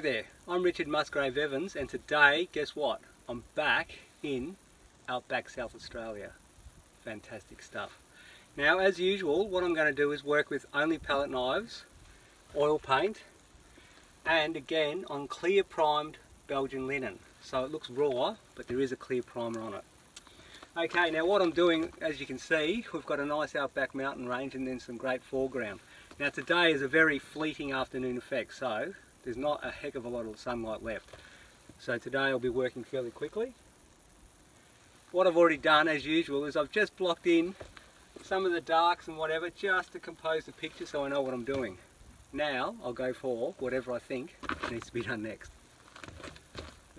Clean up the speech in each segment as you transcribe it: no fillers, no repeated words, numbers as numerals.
there, I'm Richard Musgrave-Evans, and today, guess what? I'm back in Outback South Australia. Fantastic stuff. Now, as usual, what I'm going to do is work with only palette knives, oil paint, and again on clear primed Belgian linen. So it looks raw, but there is a clear primer on it. Okay, now what I'm doing, as you can see, we've got a nice outback mountain range and then some great foreground. Now today is a very fleeting afternoon effect, so there's not a heck of a lot of sunlight left. So today I'll be working fairly quickly. What I've already done, as usual, is I've just blocked in some of the darks and whatever, just to compose the picture so I know what I'm doing. Now I'll go for whatever I think needs to be done next.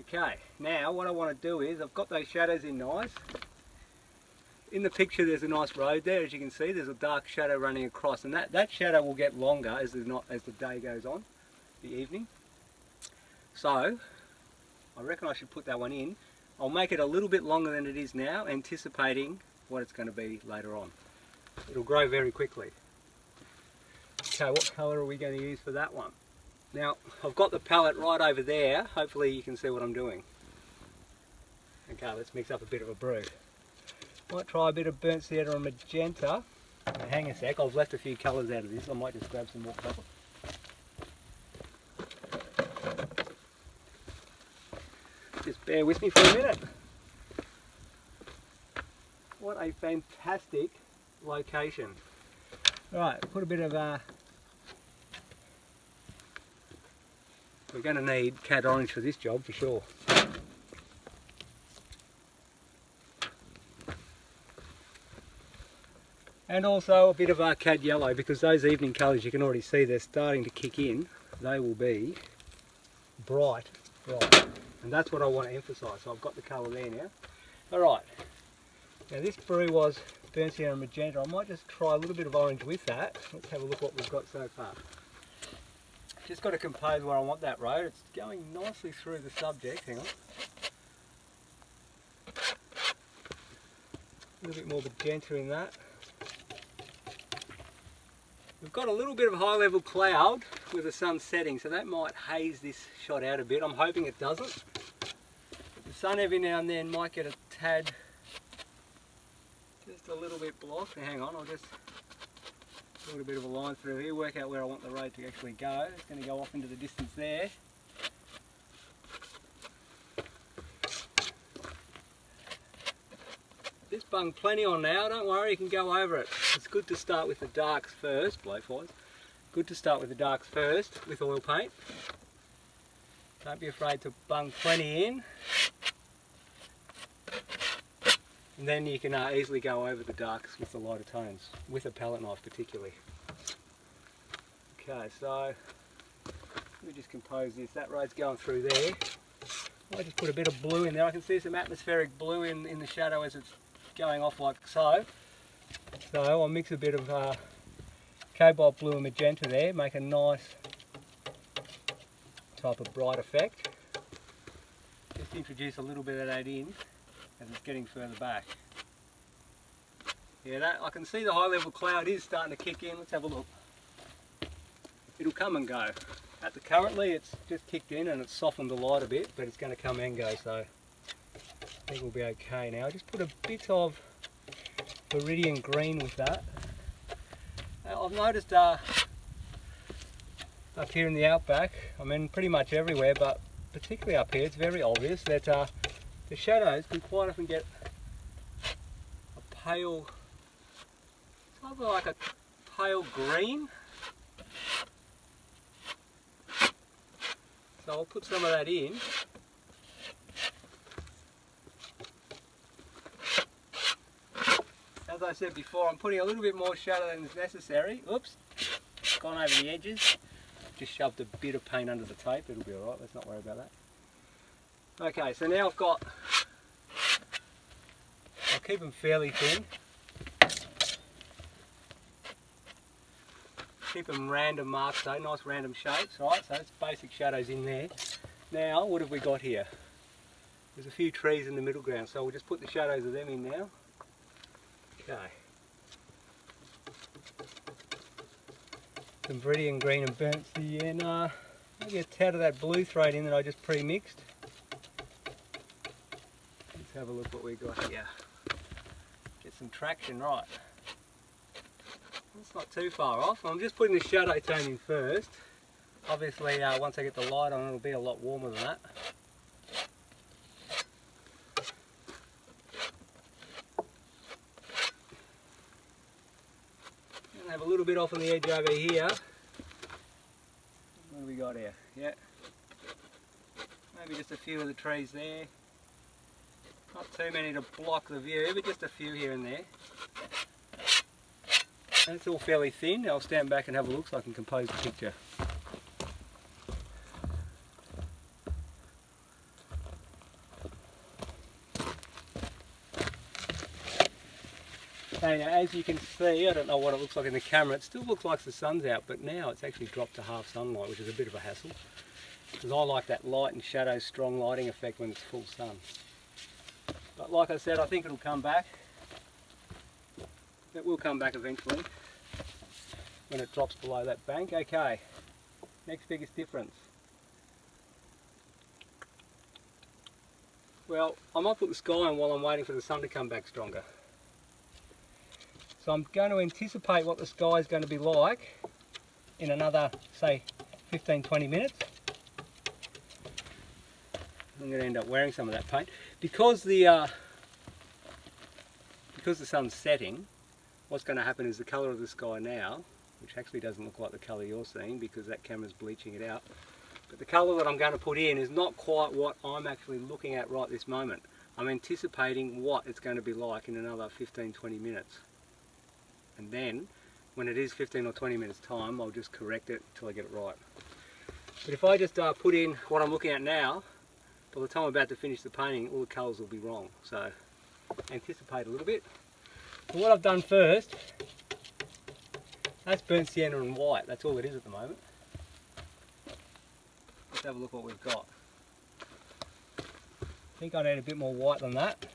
Okay, now what I want to do is, I've got those shadows in nice. In the picture there's a nice road there, as you can see. There's a dark shadow running across, and that shadow will get longer as the day goes on, the evening. So I reckon I should put that one in. I'll make it a little bit longer than it is now, anticipating what it's going to be later on. It'll grow very quickly. Okay, what colour are we going to use for that one? Now, I've got the palette right over there. Hopefully you can see what I'm doing. Okay, let's mix up a bit of a brew. Might try a bit of burnt sienna and magenta. Now, hang a sec, I've left a few colours out of this. I might just grab some more colour. Just bear with me for a minute. What a fantastic location. Right, put a bit of we're going to need cad orange for this job for sure. And also a bit of cad yellow, because those evening colours, you can already see they're starting to kick in. They will be bright. And that's what I want to emphasise. So I've got the colour there now. Alright, now this brew was burnt sienna and magenta. I might just try a little bit of orange with that. Let's have a look what we've got so far. Just got to compose where I want that road. It's going nicely through the subject. Hang on. A little bit more magenta in that. We've got a little bit of high level cloud with the sun setting, so that might haze this shot out a bit. I'm hoping it doesn't. The sun every now and then might get a tad, just a little bit blocked. Now, hang on, I'll just put a bit of a line through here, work out where I want the road to actually go. It's going to go off into the distance there. This bung plenty on now, don't worry, you can go over it. It's good to start with the darks first, blowflies. Good to start with the darks first with oil paint. Don't be afraid to bung plenty in. And then you can easily go over the darks with the lighter tones, with a palette knife particularly. Okay, so let me just compose this. That road's going through there. I just put a bit of blue in there. I can see some atmospheric blue in the shadow as it's going off like so. So I'll mix a bit of cobalt blue and magenta there, make a nice type of bright effect. Just introduce a little bit of that in as it's getting further back. Yeah, I can see the high level cloud is starting to kick in. Let's have a look. It'll come and go. Currently it's just kicked in and it's softened the light a bit, but it's going to come and go, so I think we'll be okay now. Just put a bit of viridian green with that. I've noticed up here in the outback, I mean pretty much everywhere, but particularly up here, it's very obvious that the shadows can quite often get a pale, it's either like a pale green. So I'll put some of that in. As I said before, I'm putting a little bit more shadow than is necessary. Oops, gone over the edges. Just shoved a bit of paint under the tape, it'll be alright, let's not worry about that. Okay, so now I'll keep them fairly thin. Keep them random marks though, nice random shapes, right? So it's basic shadows in there. Now, what have we got here? There's a few trees in the middle ground, so we'll just put the shadows of them in now. Okay. Some viridian green and burnt sienna. Maybe a tad of that blue thread in that I just pre-mixed. Let's have a look what we got here. Get some traction right. It's not too far off. I'm just putting the shadow tone in first. Obviously once I get the light on it'll be a lot warmer than that. And have a little bit off on the edge over here. What have we got here? Yeah. Maybe just a few of the trees there. Not too many to block the view, but just a few here and there. And it's all fairly thin. I'll stand back and have a look so I can compose the picture. So now, as you can see, I don't know what it looks like in the camera, it still looks like the sun's out, but now it's actually dropped to half sunlight, which is a bit of a hassle. Because I like that light and shadow, strong lighting effect when it's full sun. But like I said, I think it'll come back. It will come back eventually when it drops below that bank. Okay, next biggest difference. Well, I might put the sky on while I'm waiting for the sun to come back stronger. So I'm going to anticipate what the sky is going to be like in another, say, 15-20 minutes. I'm going to end up wearing some of that paint. Because the sun's setting, what's going to happen is the colour of the sky now, which actually doesn't look like the colour you're seeing because that camera's bleaching it out, but the colour that I'm going to put in is not quite what I'm actually looking at right this moment. I'm anticipating what it's going to be like in another 15-20 minutes. And then, when it is 15 or 20 minutes time, I'll just correct it until I get it right. But if I just put in what I'm looking at now, by the time I'm about to finish the painting, all the colours will be wrong. So, anticipate a little bit. So what I've done first, that's burnt sienna and white. That's all it is at the moment. Let's have a look what we've got. I think I need a bit more white than that.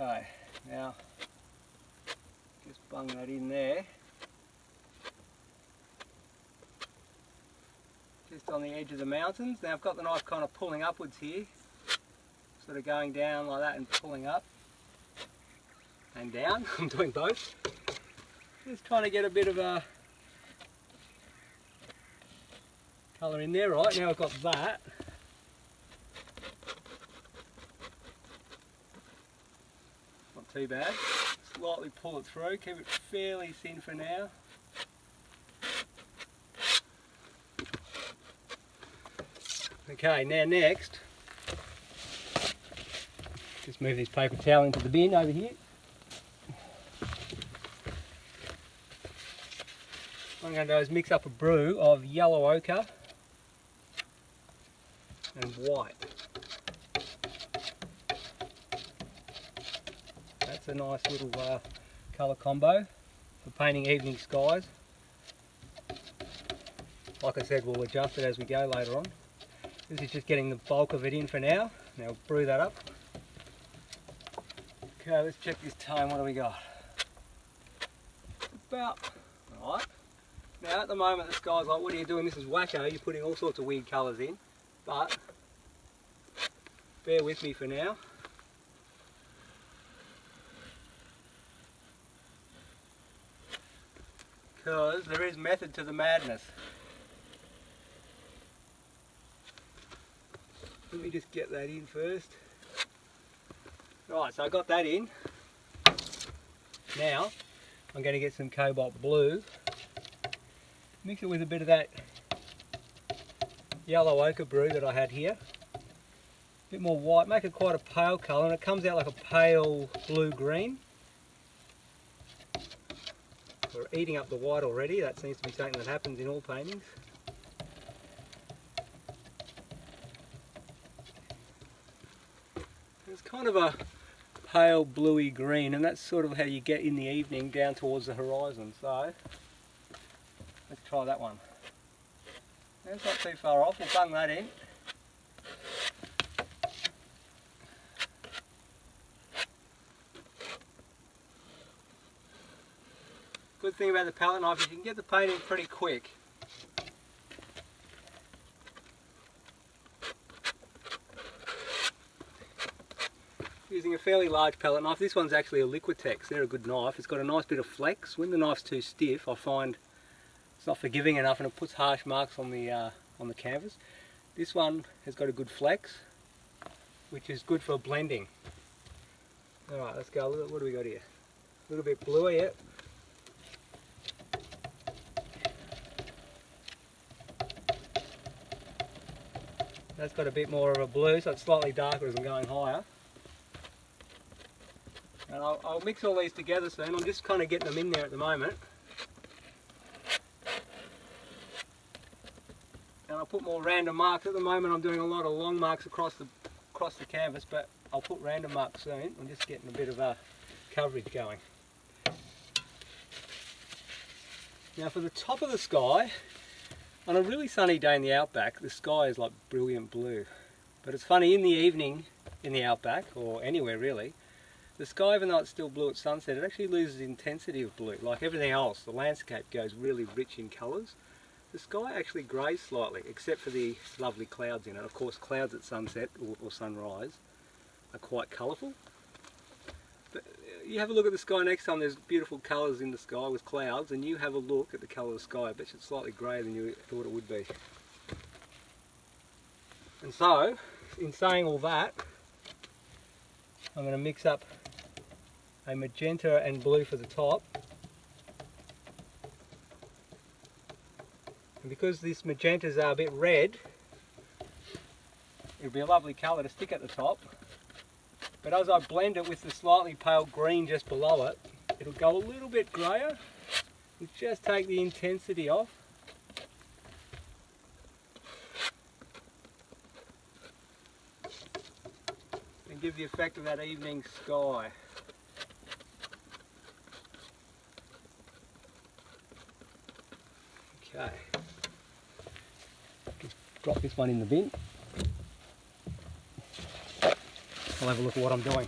Okay, now just bung that in there. Just on the edge of the mountains. Now I've got the knife kind of pulling upwards here, sort of going down like that and pulling up and down. I'm doing both. Just trying to get a bit of a colour in there. Right, now I've got that. Not too bad. Slightly pull it through, keep it fairly thin for now. Okay, now next, just move this paper towel into the bin over here. What I'm going to do is mix up a brew of yellow ochre and white. That's a nice little colour combo for painting evening skies. Like I said, we'll adjust it as we go later on. This is just getting the bulk of it in for now. Now brew that up. Okay, let's check this tone. What do we got? About right. Now at the moment the sky's like, what are you doing? This is wacko. You're putting all sorts of weird colours in. But bear with me for now. Because there is method to the madness. Let me just get that in first. Right, so I got that in. Now I'm going to get some cobalt blue, mix it with a bit of that yellow ochre brew that I had here. A bit more white, make it quite a pale colour, and it comes out like a pale blue-green. We're eating up the white already. That seems to be something that happens in all paintings. It's kind of a pale bluey green, and that's sort of how you get in the evening down towards the horizon. So let's try that one. It's not too far off. We'll bung that in. Good thing about the palette knife is you can get the paint in pretty quick. Using a fairly large palette knife. This one's actually a Liquitex. They're a good knife. It's got a nice bit of flex. When the knife's too stiff, I find it's not forgiving enough and it puts harsh marks on the canvas. This one has got a good flex, which is good for blending. Alright, let's go. What do we got here? A little bit bluer, yeah. That's got a bit more of a blue, so it's slightly darker as I'm going higher. And I'll mix all these together soon. I'm just kind of getting them in there at the moment. And I'll put more random marks. At the moment I'm doing a lot of long marks across the canvas, but I'll put random marks soon. I'm just getting a bit of coverage going. Now for the top of the sky, on a really sunny day in the outback, the sky is like brilliant blue. But it's funny, in the evening in the outback, or anywhere really, the sky, even though it's still blue at sunset, it actually loses intensity of blue. Like everything else, the landscape goes really rich in colours. The sky actually greys slightly, except for the lovely clouds in it. Of course, clouds at sunset or sunrise are quite colourful. But you have a look at the sky next time, there's beautiful colours in the sky with clouds, and you have a look at the colour of the sky. I bet it's slightly greyer than you thought it would be. And so, in saying all that, I'm going to mix up a magenta and blue for the top. And because these magentas are a bit red, it'll be a lovely colour to stick at the top. But as I blend it with the slightly pale green just below it, it'll go a little bit greyer. You just take the intensity off. And give the effect of that evening sky. Okay. Just drop this one in the bin. I'll have a look at what I'm doing.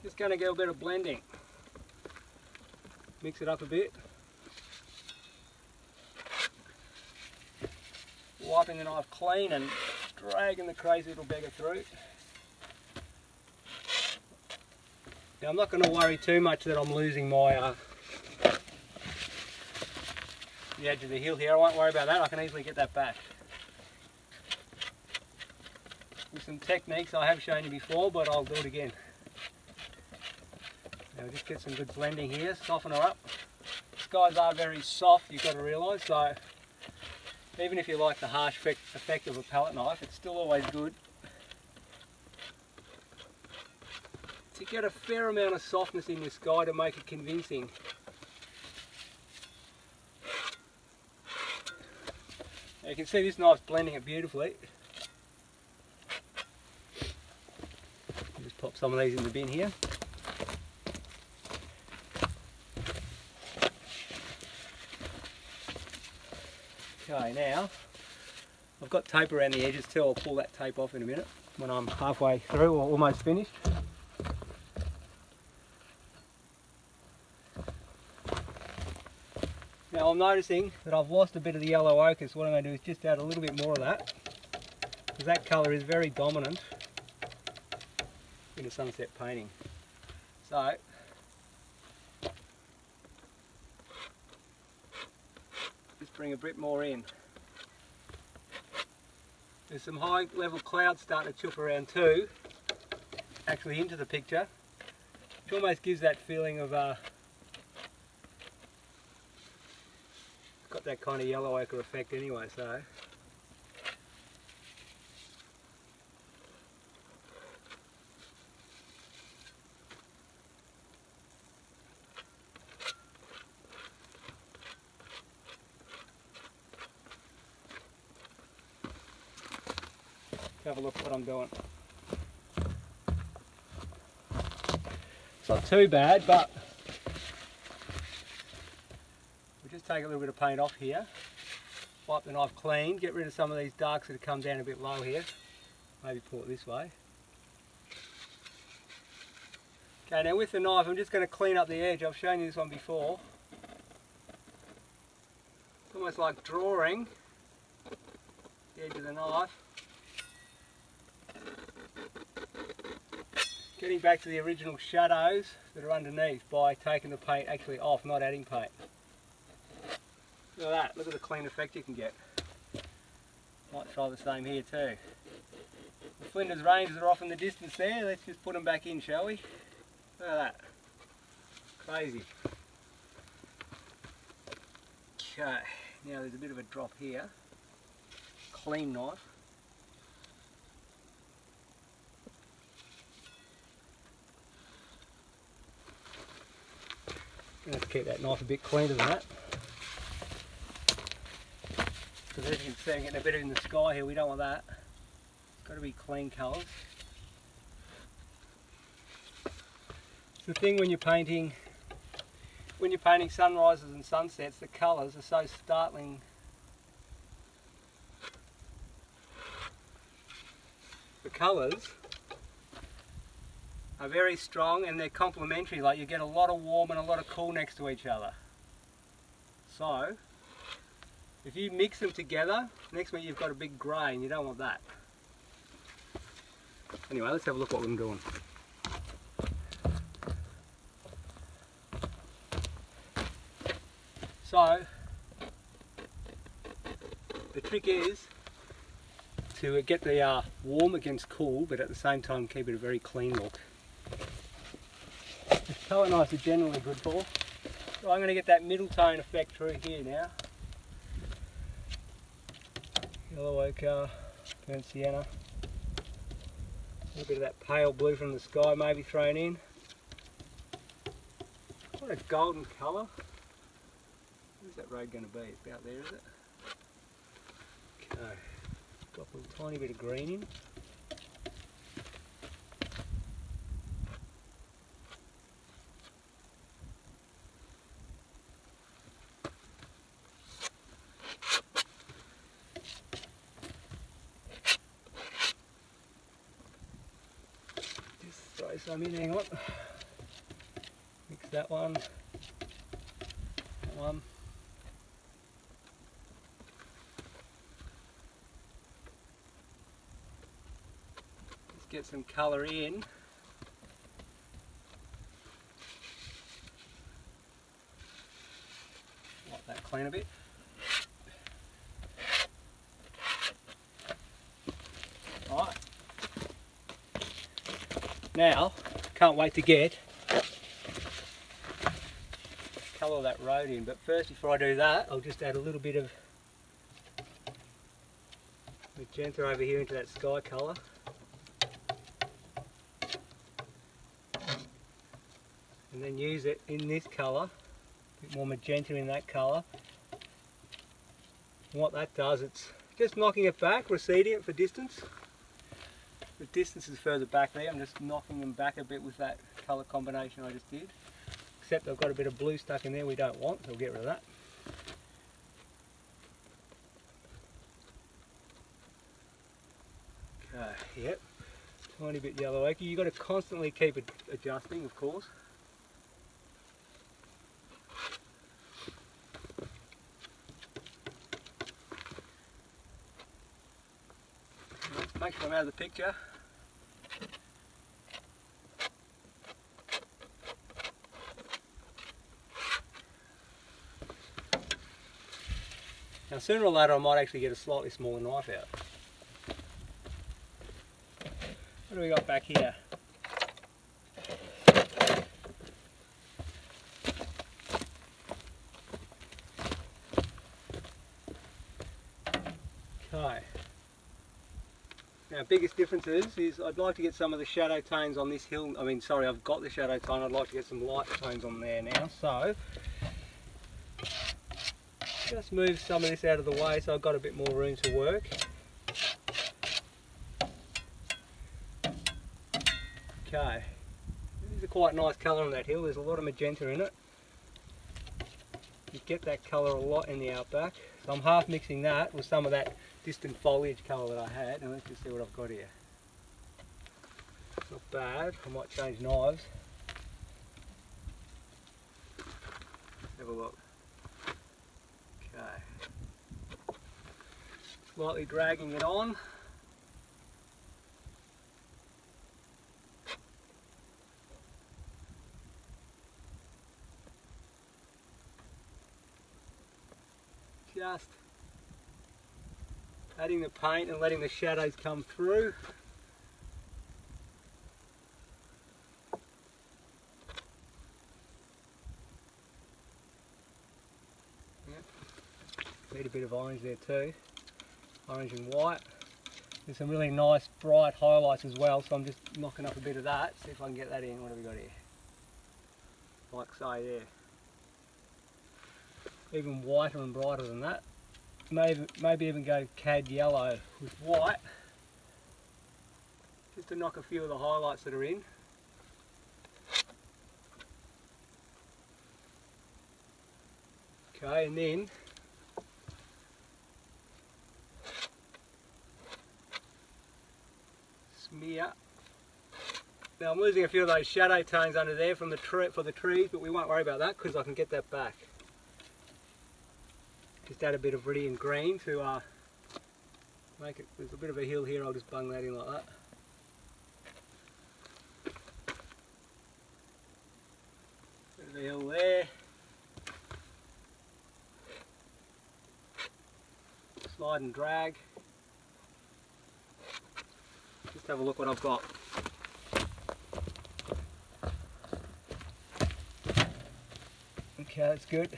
Just going to get a bit of blending. Mix it up a bit. Wiping the knife clean and dragging the crazy little beggar through. Now I'm not going to worry too much that I'm losing my the edge of the hill here. I won't worry about that. I can easily get that back. With some techniques I have shown you before, but I'll do it again. Now just get some good blending here, soften her up. Skies are very soft, you've got to realise, so even if you like the harsh effect of a palette knife, it's still always good to get a fair amount of softness in your sky to make it convincing. Now you can see this knife's blending it beautifully. Just pop some of these in the bin here. Okay, now I've got tape around the edges too. I'll pull that tape off in a minute when I'm halfway through or almost finished. Now I'm noticing that I've lost a bit of the yellow ochre, so what I'm going to do is just add a little bit more of that, because that colour is very dominant in a sunset painting. So just bring a bit more in. There's some high level clouds starting to chip around too, actually into the picture, which almost gives that feeling of got that kind of yellow ochre effect anyway, so have a look at what I'm doing. It's not too bad, but we'll just take a little bit of paint off here. wipe the knife clean, get rid of some of these darks that have come down a bit low here. Maybe pull it this way. Okay, now with the knife I'm just going to clean up the edge. I've shown you this one before. It's almost like drawing the edge of the knife. Getting back to the original shadows that are underneath by taking the paint actually off, not adding paint. Look at that, look at the clean effect you can get. Might try the same here too. The Flinders Ranges are off in the distance there, let's just put them back in, shall we? Look at that. Crazy. Okay, now there's a bit of a drop here. Clean knife. I'm going to have to keep that knife a bit cleaner than that. Because as you can see, I'm getting a bit in the sky here, we don't want that. It's got to be clean colours. It's the thing when you're painting sunrises and sunsets, the colours are so startling. The colours are very strong and they're complementary, like you get a lot of warm and a lot of cool next to each other. So, if you mix them together, next week you've got a big grey and you don't want that. Anyway, let's have a look what we're doing. So, the trick is to get the warm against cool, but at the same time keep it a very clean look. Colour knives are generally good for. So I'm going to get that middle tone effect through here now. Yellow ochre, burnt sienna. A little bit of that pale blue from the sky maybe thrown in. What a golden colour. Where's that road going to be? It's about there, is it? Okay. Drop a tiny bit of green in. Just throw some in, hang on. Mix that one. That one. Get some colour in. Wipe that clean a bit. Alright. Now, can't wait to get colour that road in, but first before I do that, I'll just add a little bit of magenta over here into that sky colour. And then use it in this colour, a bit more magenta in that colour. And what that does, it's just knocking it back, receding it for distance. The distance is further back there, I'm just knocking them back a bit with that colour combination I just did. Except I've got a bit of blue stuck in there we don't want, so we'll get rid of that. Okay, yep, tiny bit yellow ochre. You've got to constantly keep it adjusting, of course. Make sure I'm out of the picture. Now sooner or later I might actually get a slightly smaller knife out. What do we got back here? Okay. Now biggest differences is I'd like to get some of the shadow tones on this hill. I mean, sorry, I've got the shadow tone. I'd like to get some light tones on there now. So just move some of this out of the way so I've got a bit more room to work. Okay, this is a quite nice colour on that hill. There's a lot of magenta in it. You get that colour a lot in the outback. So I'm half mixing that with some of that distant foliage colour that I had, and let's just see what I've got here. Not bad. I might change knives. Have a look. Okay. Slightly dragging it on. Just adding the paint and letting the shadows come through. Need a bit of orange there too, orange and white. There's some really nice bright highlights as well, so I'm just knocking up a bit of that, see if I can get that in. What have we got here? Like so there. Even whiter and brighter than that. Maybe even go cad yellow with white, just to knock a few of the highlights that are in. Okay, and then smear. Now I'm losing a few of those shadow tones under there from the for the trees, but we won't worry about that because I can get that back. Just add a bit of Viridian green to make it. There's a bit of a hill here. I'll just bung that in like that. Bit of a hill there. Slide and drag. Just have a look what I've got. Okay, that's good.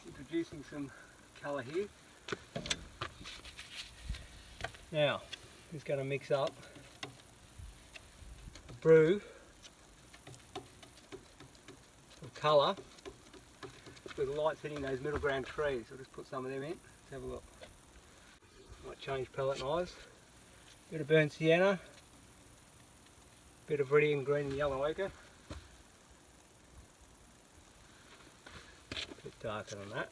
Introducing some colour here. Now, just going to mix up a brew of colour with the lights hitting those middle ground trees. I'll just put some of them in. Let's have a look. Might change palette knives. Bit of burnt sienna, bit of Viridian green and yellow ochre. A bit darker than that.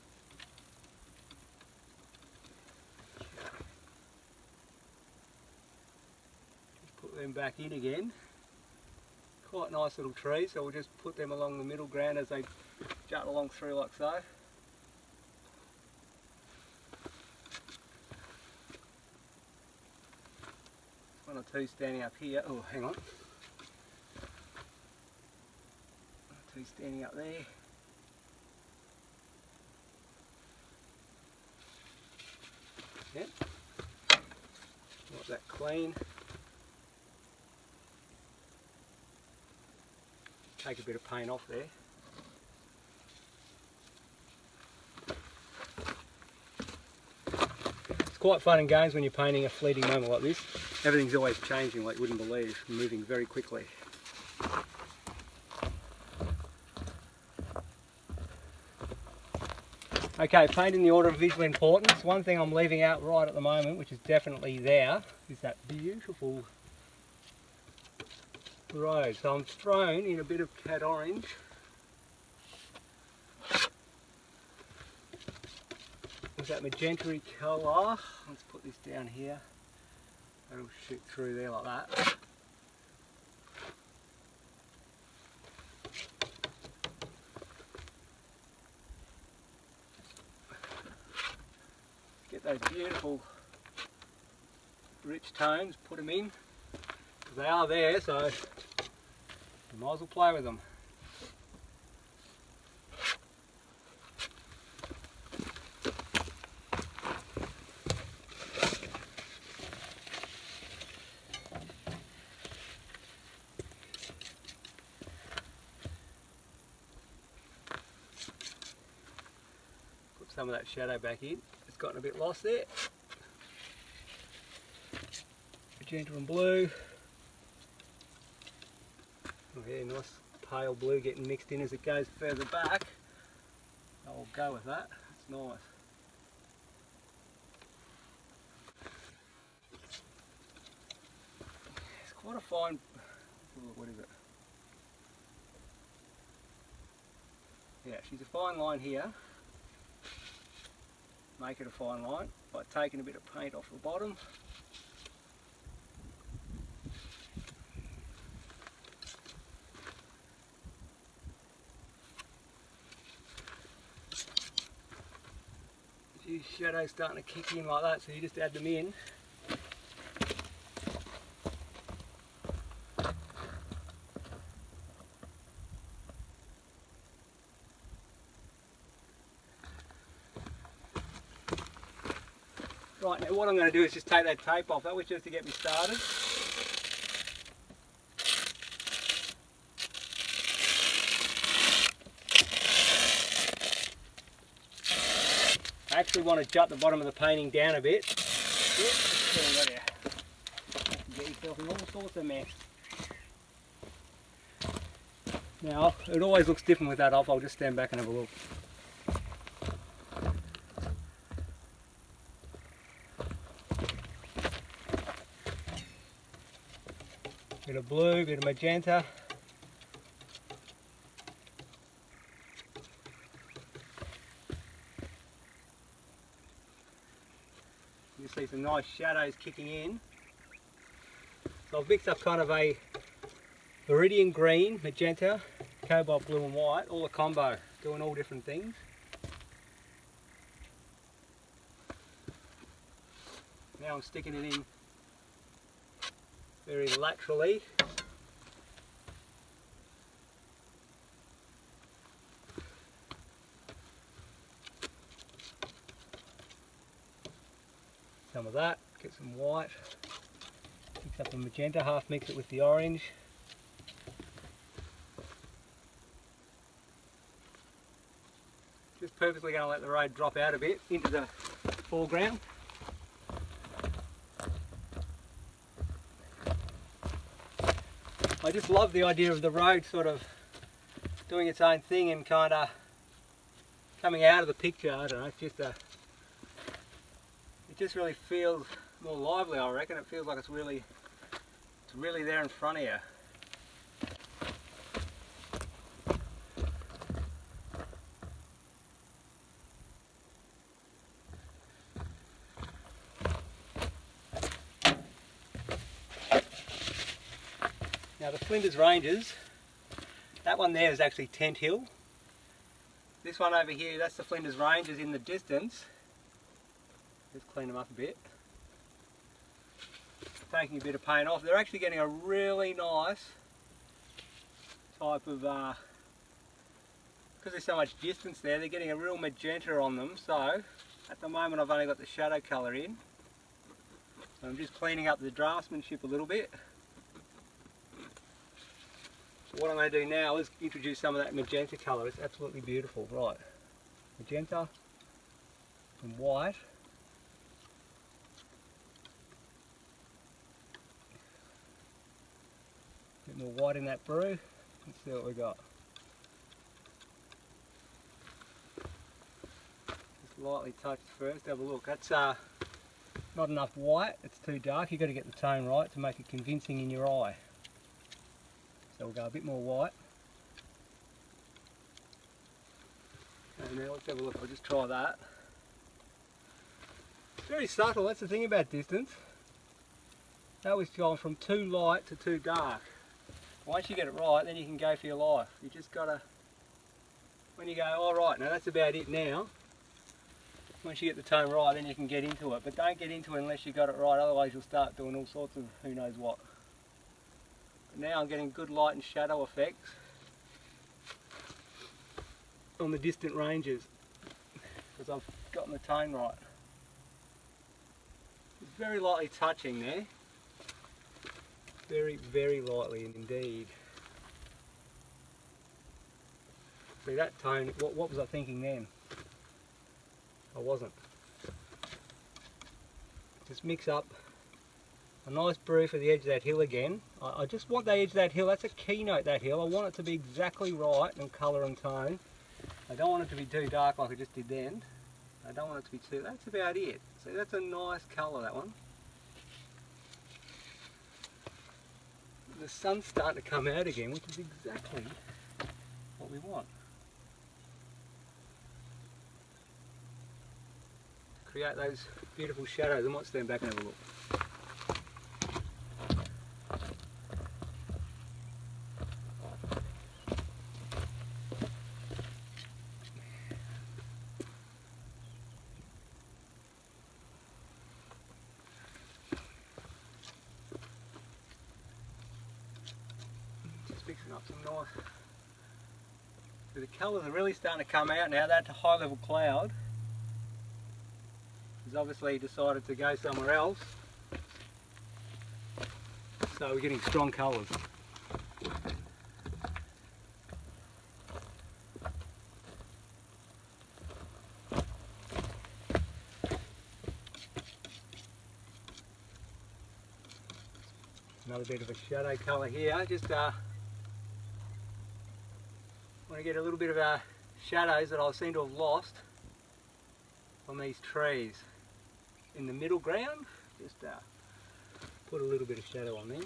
Just put them back in again. Quite nice little trees, so we'll just put them along the middle ground as they jut along through like so. One or two standing up here. Oh, hang on. One or two standing up there. Yep. Want that clean. Take a bit of paint off there. It's quite fun and games when you're painting a fleeting moment like this. Everything's always changing like you wouldn't believe, moving very quickly. Okay, paint in the order of visual importance. One thing I'm leaving out right at the moment, which is definitely there, is that beautiful road. So I'm thrown in a bit of cad orange. With that magenta-y colour. Let's put this down here. That'll shoot through there like that. Get those beautiful rich tones, put them in. They are there, so you might as well play with them. Put some of that shadow back in. It's gotten a bit lost there. Magenta and blue. Oh yeah, nice pale blue getting mixed in as it goes further back. I'll go with that, it's nice. It's quite a fine, what is it? Yeah, she's a fine line here. Make it a fine line by taking a bit of paint off the bottom. These shadows starting to kick in like that, so you just add them in. Right, now what I'm going to do is just take that tape off. That was just to get me started. I actually want to jut the bottom of the painting down a bit. Oops, get yourself in all sorts of mess. Now, it always looks different with that off. I'll just stand back and have a look. Bit of blue, bit of magenta. You see some nice shadows kicking in. So I've mixed up kind of a viridian green, magenta, cobalt blue and white, all a combo, doing all different things. Now I'm sticking it in very laterally. Some of that, get some white, mix up the magenta, half mix it with the orange. Just purposely going to let the road drop out a bit into the foreground. I just love the idea of the road sort of doing its own thing and kind of coming out of the picture. I don't know, it's just it just really feels more lively, I reckon. It feels like it's really there in front of you. Now the Flinders Ranges, that one there is actually Tent Hill. This one over here, that's the Flinders Ranges in the distance. Just clean them up a bit. Taking a bit of paint off. They're actually getting a really nice type of, because there's so much distance there, they're getting a real magenta on them. So at the moment I've only got the shadow colour in. So I'm just cleaning up the draftsmanship a little bit. What I'm going to do now is introduce some of that magenta colour. It's absolutely beautiful. Right, magenta and white. A bit more white in that brew. Let's see what we got. Just lightly touched first. Have a look. That's not enough white. It's too dark. You've got to get the tone right to make it convincing in your eye. So we'll go a bit more white. And now let's have a look. I'll just try that. It's very subtle. That's the thing about distance. That was gone from too light to too dark. Once you get it right, then you can go for your life. You just gotta, when you go, all right, now that's about it now. Once you get the tone right, then you can get into it. But don't get into it unless you got it right, otherwise you'll start doing all sorts of who knows what. Now I'm getting good light and shadow effects on the distant ranges because I've gotten the tone right. It's very lightly touching there. Very, very lightly indeed. See that tone, what was I thinking then? I wasn't. Just mix up a nice brew for the edge of that hill again. I just want the edge of that hill, that's a keynote, that hill. I want it to be exactly right in colour and tone. I don't want it to be too dark like I just did then. I don't want it to be too, that's about it. See, that's a nice colour, that one. The sun's starting to come out again, which is exactly what we want. create those beautiful shadows. I might stand back and have a look. Just mixing up some nice. So the colours are really starting to come out now. That high level cloud has obviously decided to go somewhere else. So we're getting strong colours. Another bit of a shadow colour here. Just want to get a little bit of shadows that I seem to have lost on these trees in the middle ground. Just put a little bit of shadow on them.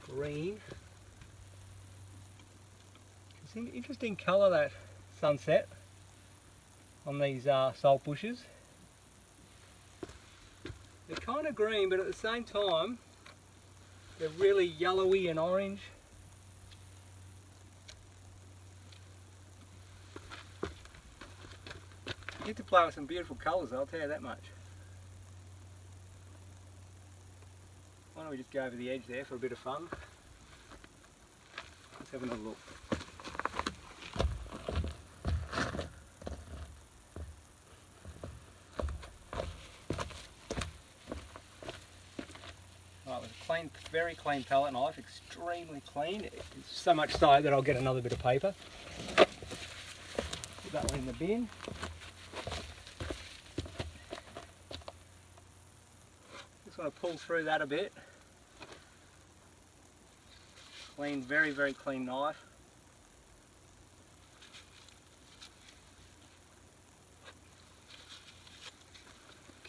Green. It's an interesting colour, that sunset on these salt bushes. They're kind of green, but at the same time they're really yellowy and orange. You get to play with some beautiful colours, I'll tell you that much. Why don't we just go over the edge there for a bit of fun? Let's have another look. Right, with a clean, very clean palette knife, extremely clean. It's so much so that I'll get another bit of paper. Put that one in the bin. Just want to pull through that a bit. Clean, very, very clean knife.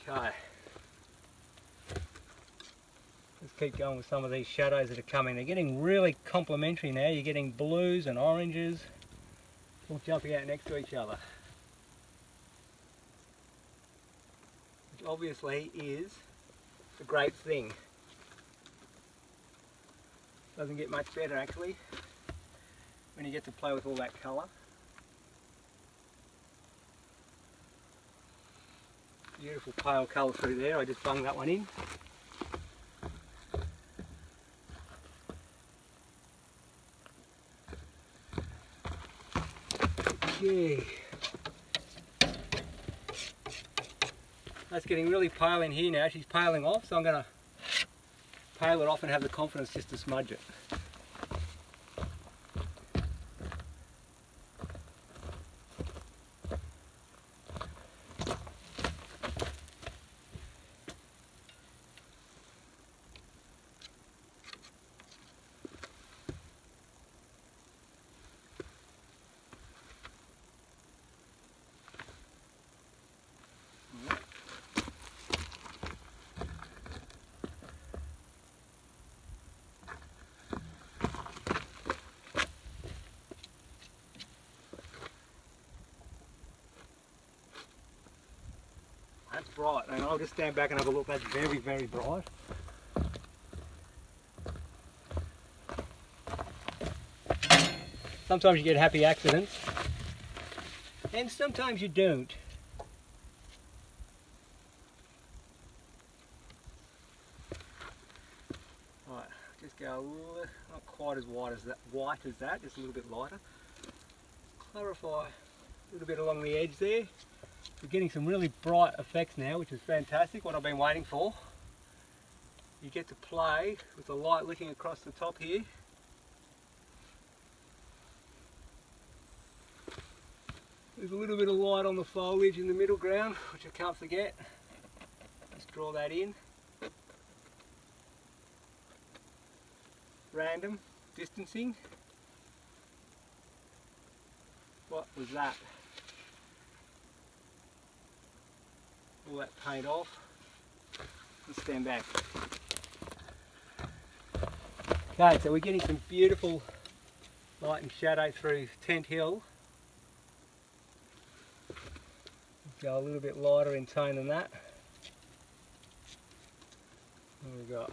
Okay. Let's keep going with some of these shadows that are coming. They're getting really complementary now. You're getting blues and oranges all jumping out next to each other. Which obviously is a great thing. Doesn't get much better actually when you get to play with all that colour. Beautiful pale colour through there. I just bunged that one in. Okay. That's getting really pale in here now. She's paling off, so I'm going to pale it off and have the confidence just to smudge it. That's bright, and I'll just stand back and have a look. That's very, very bright. Sometimes you get happy accidents, and sometimes you don't. Right, just go a little, not quite as white as that, just a little bit lighter. Clarify a little bit along the edge there. We're getting some really bright effects now, which is fantastic, what I've been waiting for. You get to play with the light looking across the top here. There's a little bit of light on the foliage in the middle ground, which I can't forget. Just draw that in. Random distancing. What was that? All that paint off. Let's stand back. Okay, so we're getting some beautiful light and shadow through Tent Hill. Go a little bit lighter in tone than that. What have we got?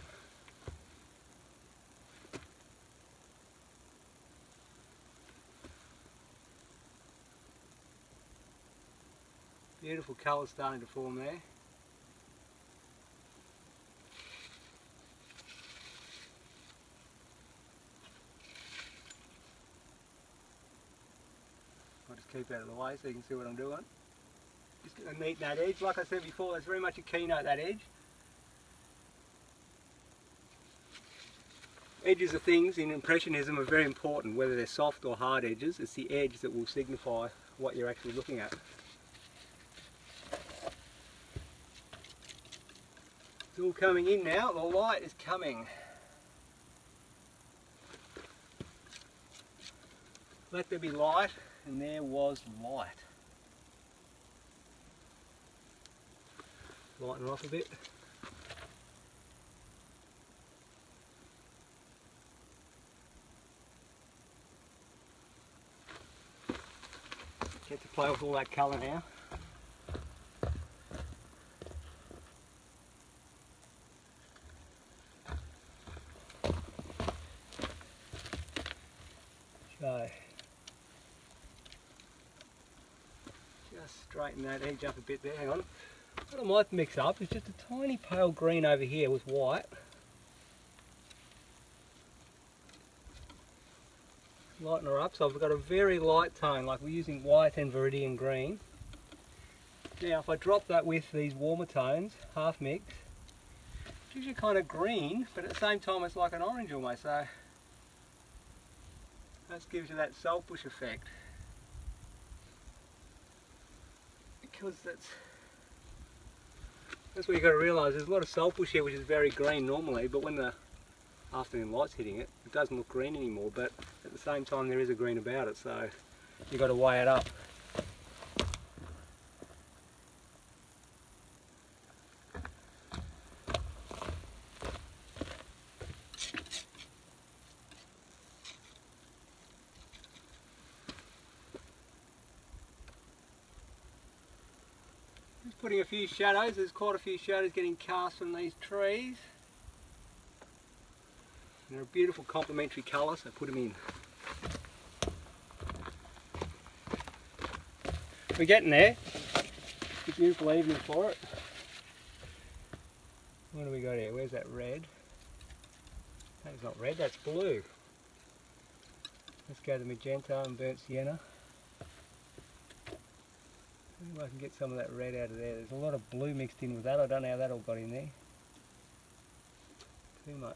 Beautiful colours starting to form there. I'll just keep out of the way so you can see what I'm doing. Just going to neaten that edge. Like I said before, that's very much a keynote, that edge. Edges of things in Impressionism are very important, whether they're soft or hard edges. It's the edge that will signify what you're actually looking at. It's all coming in now, the light is coming. Let there be light, and there was light. Lighten off a bit. Get to play with all that colour now. So, just straighten that edge up a bit there, hang on. What I might mix up is just a tiny pale green over here with white. Lighten her up, so I've got a very light tone, like we're using white and viridian green. Now if I drop that with these warmer tones, half mix, it gives you kind of green, but at the same time it's like an orange almost, so that gives you that saltbush effect. Because that's what you've got to realise, there's a lot of saltbush here which is very green normally, but when the afternoon light's hitting it, it doesn't look green anymore, but at the same time there is a green about it, so you've got to weigh it up. Just putting a few shadows, there's quite a few shadows getting cast from these trees. They're a beautiful complementary colour, so put them in. We're getting there. It's a beautiful evening for it. What do we got here? Where's that red? That's not red, that's blue. Let's go to magenta and burnt sienna. Maybe I can get some of that red out of there. There's a lot of blue mixed in with that. I don't know how that all got in there. Too much.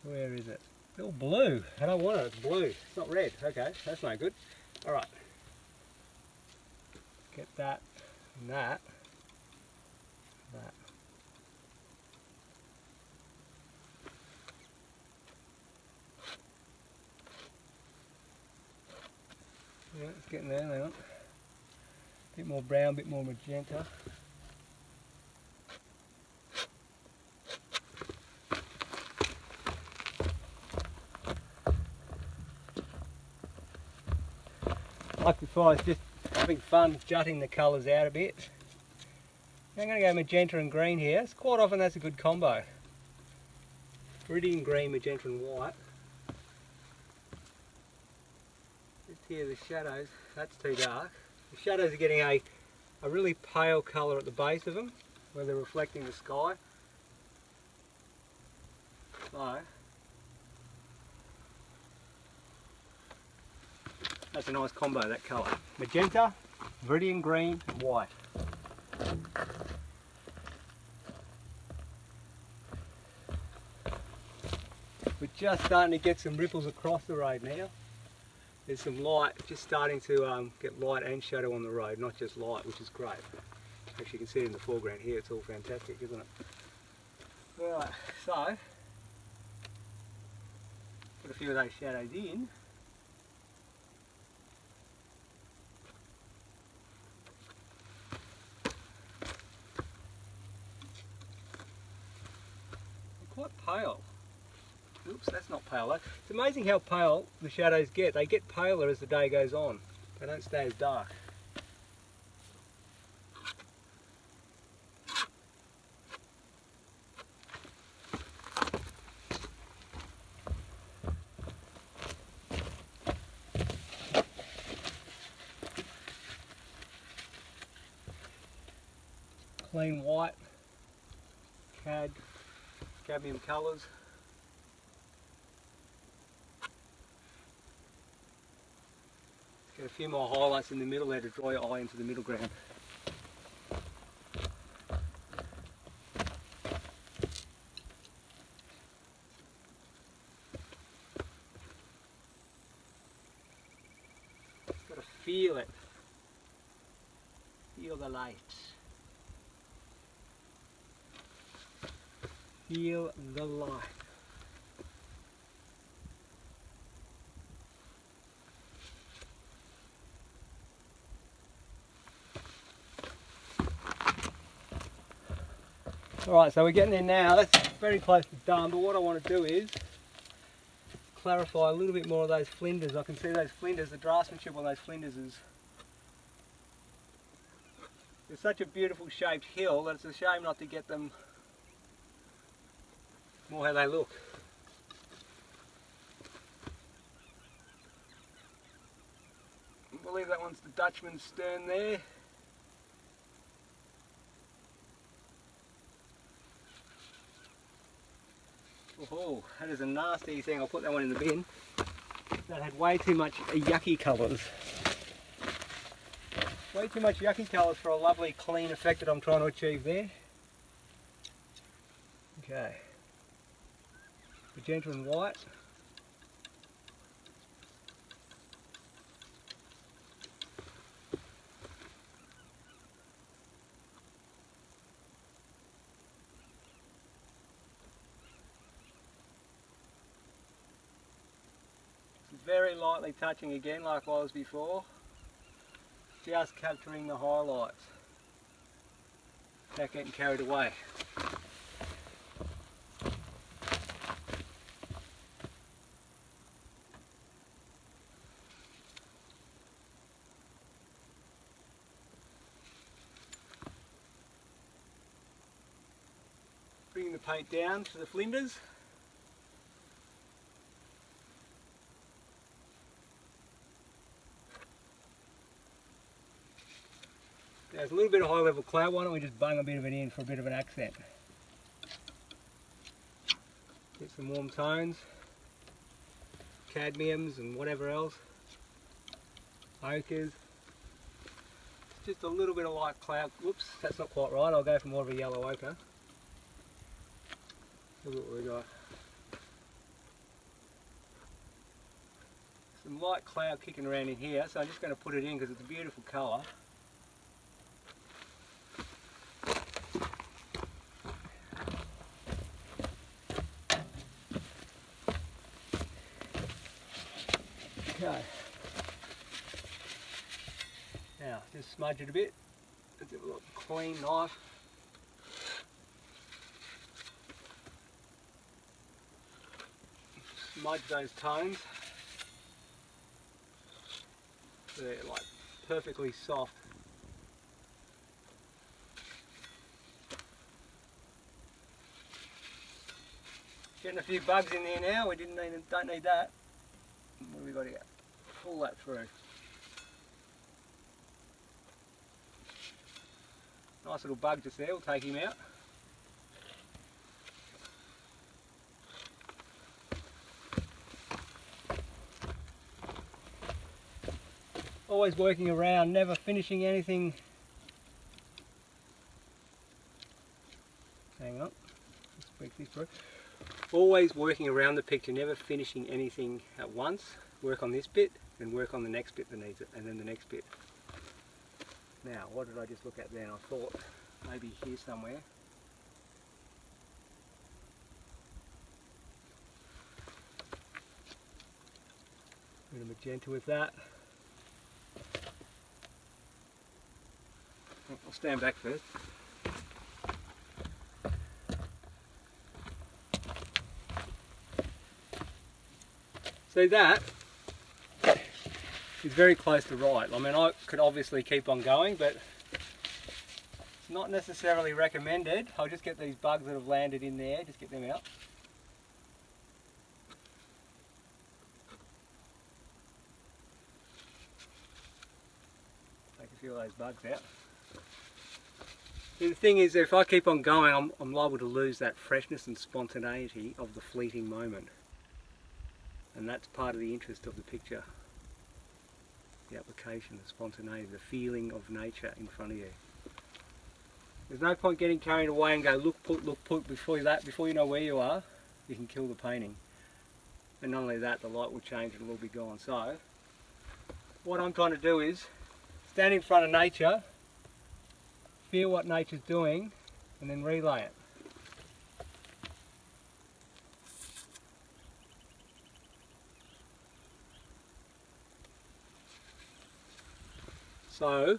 Where is it? It's all blue. I don't want it, it's blue. It's not red. Okay, that's no good. Alright. Get that and that. That. Yeah, it's getting there, hang on. Bit more brown, bit more magenta. Like before, I was just having fun jutting the colours out a bit. I'm going to go magenta and green here. It's quite often that's a good combo. Viridian green, magenta and white. Just here the shadows, that's too dark. The shadows are getting a really pale colour at the base of them, where they're reflecting the sky. So, that's a nice combo, that colour. Magenta, viridian green, and white. We're just starting to get some ripples across the road now. There's some light, just starting to get light and shadow on the road, not just light, which is great. As you can see in the foreground here, it's all fantastic, isn't it? Right, so, put a few of those shadows in. pale. Oops, that's not pale. It's amazing how pale the shadows get. They get paler as the day goes on. They don't stay as dark. Clean white, cadmium colours. Get a few more highlights in the middle there to draw your eye into the middle ground. Just got to feel it. Feel the light. Feel the light. Alright, so we're getting there now. That's very close to done, but what I want to do is clarify a little bit more of those flinders. I can see those flinders, the draftsmanship on those flinders is... It's such a beautiful shaped hill that it's a shame not to get them more how they look. I believe that one's the Dutchman's stern there. Oh, that is a nasty thing. I'll put that one in the bin. That had way too much yucky colours. Way too much yucky colours for a lovely clean effect that I'm trying to achieve there. Okay. Magenta and white. Very lightly touching again like I was before. Just capturing the highlights. Without getting carried away. Bringing the paint down to the flinders. There's a little bit of high level cloud. Why don't we just bung a bit of it in for a bit of an accent? Get some warm tones, cadmiums and whatever else, ochres. Just a little bit of light cloud. Whoops, that's not quite right. I'll go for more of a yellow ochre. Look what we got. Some light cloud kicking around in here, so I'm just going to put it in because it's a beautiful colour. Okay. Now, just smudge it a bit. Let's have a little clean knife. Smudge those tones. So they're like perfectly soft. Getting a few bugs in there now. We don't need that. What have we got here? Pull that through. Nice little bug just there, we'll take him out. Always working around, never finishing anything. Hang on, let's break this through. Always working around the picture, never finishing anything at once. Work on this bit, then work on the next bit that needs it, and then the next bit. Now, what did I just look at then? I thought maybe here somewhere. A bit of magenta with that. I'll stand back first. See, that is very close to right. I mean, I could obviously keep on going, but it's not necessarily recommended. I'll just get these bugs that have landed in there, just get them out. Take a few of those bugs out. The thing is, if I keep on going, I'm liable to lose that freshness and spontaneity of the fleeting moment. And that's part of the interest of the picture. The application, the spontaneity, the feeling of nature in front of you. There's no point getting carried away and go look put before you know where you are, you can kill the painting. And not only that, the light will change and it will be gone. So, what I'm trying to do is stand in front of nature, feel what nature's doing, and then relay it. So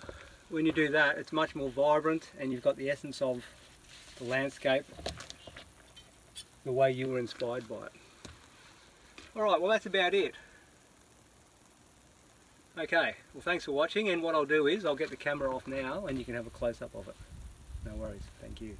when you do that, it's much more vibrant and you've got the essence of the landscape the way you were inspired by it. Alright, well that's about it. Okay, well thanks for watching, and what I'll do is I'll get the camera off now and you can have a close-up of it. No worries, thank you.